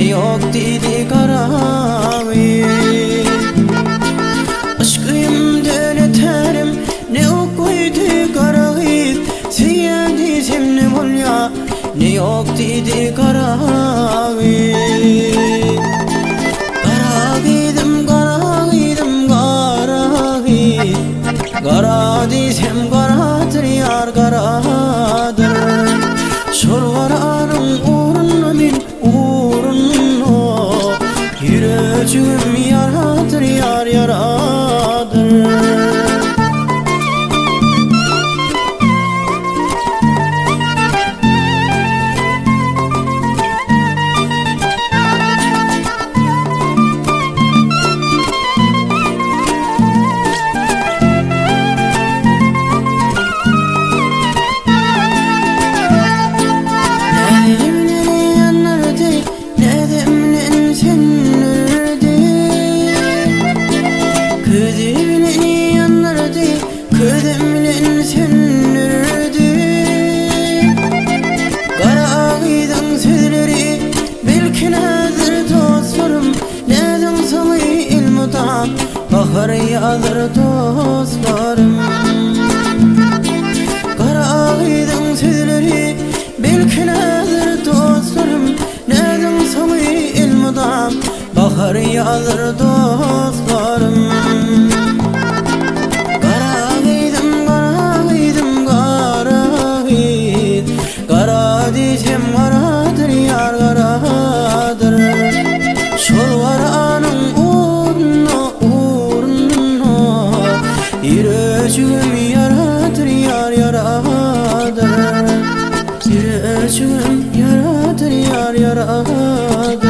ne yok dedi karavi. Aşkım döneterim ne yok koydu karavi. Sevdiğim ne bol ya ne yok dedi karavi. Kara dizem karadır yar karadır. Şolvaranın uğruna min uğruna yüreğim yaradır yar yaradır. Ködemlen sönürdü Kara gıydın sözleri belki nedir dostlarım. Neden salı ilmudan bahar yağdır dostlarım. Kara gıydın sözleri belki nedir dostlarım. Neden salı ilmudan bahar yağdır dostlarım. Dizem karadır yar karadır. Şolvaranın uğruna uğruna yüreğim yaradır yar yaradır. Yüreğim yaradır yar yaradır.